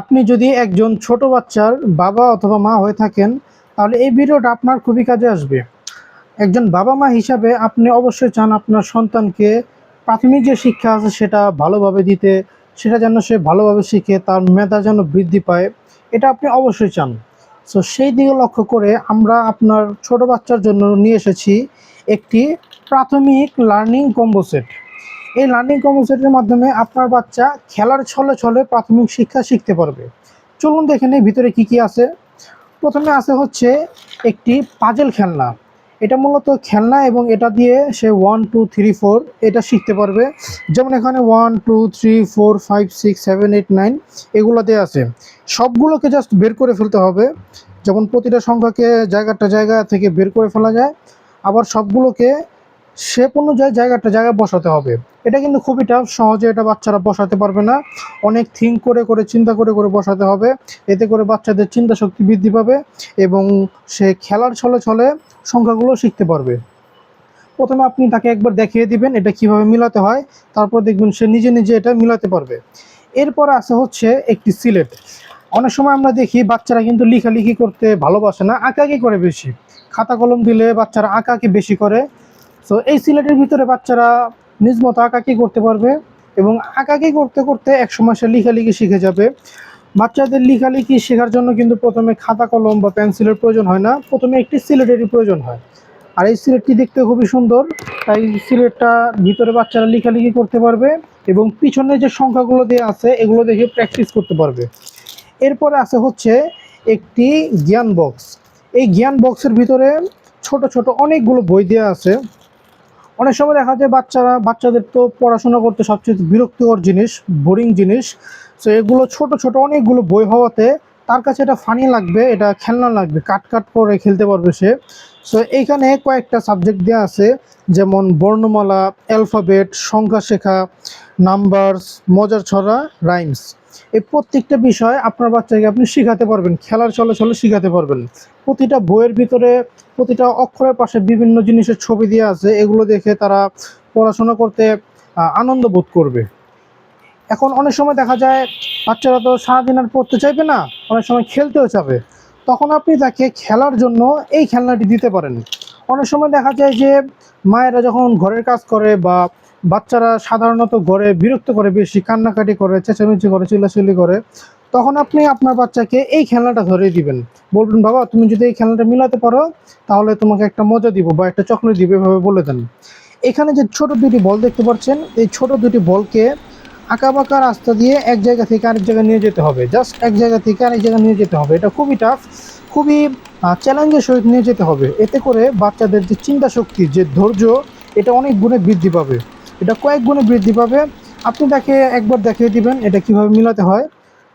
আপনি যদি একজন ছোট বাচ্চার বাবা অথবা মা হয়ে থাকেন, তাহলে এই ভিডিওটা আপনার খুবই কাজে আসবে। একজন বাবা মা হিসাবে আপনি অবশ্যই চান আপনার সন্তানকে প্রাথমিক যে শিক্ষা আছে সেটা ভালোভাবে দিতে, সেটা যেন সে ভালোভাবে শিখে, তার মেধা যেন বৃদ্ধি পায়, এটা আপনি অবশ্যই চান। সো সেই দিকে লক্ষ্য করে আমরা আপনার ছোট বাচ্চার জন্য নিয়ে এসেছি একটি প্রাথমিক লার্নিং কম্বো সেট। এই লার্নিং কম্বো সেটের মাধ্যমে আপনার বাচ্চা খেলার ছলে ছলে প্রাথমিক শিক্ষা শিখতে পারবে। চলুন দেখে নিই ভিতরে কি কি আছে। প্রথমে আছে হচ্ছে একটি পাজেল খেলনা। এটা মূলত খেলনা এবং এটা দিয়ে সে 1 2 3 4 এটা শিখতে পারবে। যেমন এখানে 1 2 3 4 5 6 7 8 9 এগুলো দেওয়া আছে। সবগুলোকে জাস্ট বের করে ফেলতে হবে। যেমন প্রতিটা সংখ্যাকে জায়গা থেকে বের করে ফেলা যায়, আবার সবগুলোকে শেপ অনুযায়ী জায়গায় বসাতে হবে। এটা কিন্তু খুবই টাফ, সহজে এটা বাচ্চারা বসাতে পারবে না। অনেক থিঙ্ক করে চিন্তা করে বসাতে হবে। এতে করে বাচ্চাদের চিন্তা শক্তি বৃদ্ধি পাবে এবং সে খেলার ছলে ছলে সংখ্যাগুলো শিখতে পারবে। প্রথমে আপনি তাকে একবার দেখিয়ে দিবেন এটা কিভাবে মিলাতে হয়, তারপর দেখবেন সে নিজে নিজে এটা মিলাতে পারবে। এরপর আছে হচ্ছে একটি সিলেট। অনেক সময় আমরা দেখি বাচ্চারা কিন্তু লেখালেখি করতে ভালোবাসে না, আঁকাআঁকি করে বেশি। খাতা কলম দিলে বাচ্চারা আঁকাআঁকি বেশি করে। সো এই সিলেটের ভিতরে বাচ্চারা নিজ মতো আঁকাআঁকি করতে পারবে এবং আঁকাআঁকি করতে করতে একসময় সে লেখালেখি শিখে যাবে। বাচ্চাদের লেখালেখি শেখার জন্য কিন্তু প্রথমে খাতা কলম বা পেন্সিলের প্রয়োজন হয় না, প্রথমে একটি সিলেটেরই প্রয়োজন হয়। আর এই সিলেটটি দেখতে খুবই সুন্দর, তাই সিলেটটা ভিতরে বাচ্চারা লেখালেখি করতে পারবে এবং পিছনে যে সংখ্যাগুলো দেওয়া আছে এগুলো দেখে প্র্যাকটিস করতে পারবে। এরপরে আছে হচ্ছে একটি জ্ঞান বক্স। এই জ্ঞান বক্সের ভিতরে ছোট ছোট অনেকগুলো বই দেওয়া আছে। অনেক সময় দেখা যায় বাচ্চাদের তো পড়াশোনা করতে সবচেয়ে বিরক্তিকর জিনিস, বোরিং জিনিস। সো এগুলো ছোট ছোট অনেকগুলো বই হওয়াতে তার কাছে এটা ফানি লাগবে, এটা খেলনা লাগবে, কাট করে খেলতে পারবে সে। সো এইখানে কয়েকটা সাবজেক্ট দেওয়া আছে, যেমন বর্ণমালা, অ্যালফাবেট, সংখ্যা শেখা, নাম্বারস, মজার ছড়া, রাইমস। এই প্রত্যেকটা বিষয় আপনার বাচ্চাকে আপনি শেখাতে পারবেন, খেলার ছলে ছলে শেখাতে পারবেন। প্রতিটা বইয়ের ভিতরে প্রতিটা অক্ষরের পাশে বিভিন্ন জিনিসের ছবি দেওয়া আছে, এগুলো দেখে তারা পড়াশোনা করতে আনন্দ বোধ করবে। এখন অনেক সময় দেখা যায় বাচ্চারা তো সারাদিন আর পড়তে চাইবে না, অনেক সময় খেলতেও চাবে। তখন আপনি তাকে খেলার জন্য এই খেলনাটি দিতে পারেন। অনেক সময় দেখা যায় যে মায়েরা যখন ঘরের কাজ করে বা বাচ্চারা সাধারণত ঘরে বিরক্ত করে, বেশি কান্নাকাটি করে, চেঁচামেচি করে, চিল্লাচিল্লি করে, তখন আপনি আপনার বাচ্চাকে এই খেলনাটা ধরিয়ে দিবেন। বলবেন, বাবা তুমি যদি এই খেলনাটা মিলাতে পারো তাহলে তোমাকে একটা মজা দিব বা একটা চকলেট দিব, এভাবে বলে দেন। এখানে যে ছোট দুটি বল দেখতে পাচ্ছেন, এই ছোট দুটি বলকে আঁকাবাঁকা রাস্তা দিয়ে এক জায়গা থেকে আরেক জায়গায় নিয়ে যেতে হবে। জাস্ট এক জায়গা থেকে আরেক জায়গায় নিয়ে যেতে হবে। এটা খুবই টাফ, খুবই চ্যালেঞ্জের সহিত নিয়ে যেতে হবে। এতে করে বাচ্চাদের যে চিন্তা শক্তি, যে ধৈর্য, এটা অনেক গুণে বৃদ্ধি পাবে, এটা কয়েক গুণে বৃদ্ধি পাবে। আপনি তাকে একবার দেখিয়ে দিবেন এটা কিভাবে মিলাতে হয়,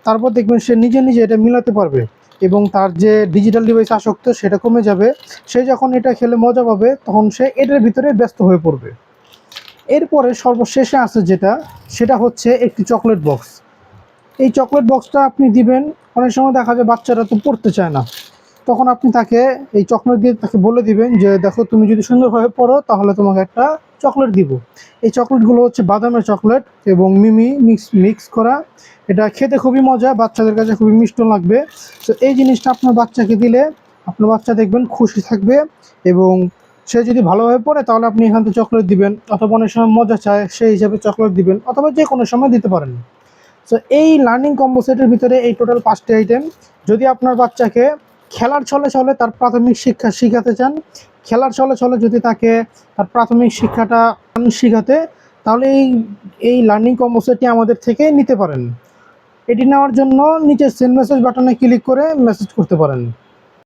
তারপর দেখবেন সে নিজে নিজে এটা মিলাতে পারবে এবং তার যে ডিজিটাল ডিভাইস আসক্ত সেটা কমে যাবে। সে যখন এটা খেলে মজা পাবে তখন সে এটার ভিতরে ব্যস্ত হয়ে পড়বে। এরপরে সর্বশেষে আছে সেটা হচ্ছে একটি চকলেট বক্স। এই চকলেট বক্সটা আপনি দিবেন। অনেক সময় দেখা যায় বাচ্চারা তো পড়তে চায় না, তখন আপনি তাকে এই চকলেট দিয়ে তাকে বলে দিবেন যে দেখো তুমি যদি সুন্দরভাবে পড়ো তাহলে তোমাকে একটা চকলেট দিব। এই চকলেটগুলো হচ্ছে বাদামের চকলেট এবং মিমি মিক্স করা। এটা খেতে খুবই মজা, বাচ্চাদের কাছে খুবই মিষ্টি লাগবে। তো এই জিনিসটা আপনার বাচ্চাকে দিলে আপনার বাচ্চা দেখবেন খুশি থাকবে এবং সে যদি ভালোভাবে পড়ে তাহলে আপনি এখান থেকে চকলেট দিবেন, অথবা অনেক সময় মজা চায় সেই হিসাবে চকলেট দিবেন, অথবা যে কোনো সময় দিতে পারেন। সো এই লার্নিং কম্বো সেটের ভিতরে এই টোটাল 5টি আইটেম। যদি আপনার বাচ্চাকে খেলার ছলে ছলে তার প্রাথমিক শিক্ষা শিখাতে চান, খেলার ছলে ছলে যদি তাকে তার প্রাথমিক শিক্ষাটা শিখাতে, তাহলে এই লার্নিং কম্বো সেটটি আমাদের থেকে নিতে পারেন। এটি নেওয়ার জন্য নিচে সেন্ড মেসেজ বাটনে ক্লিক করে মেসেজ করতে পারেন।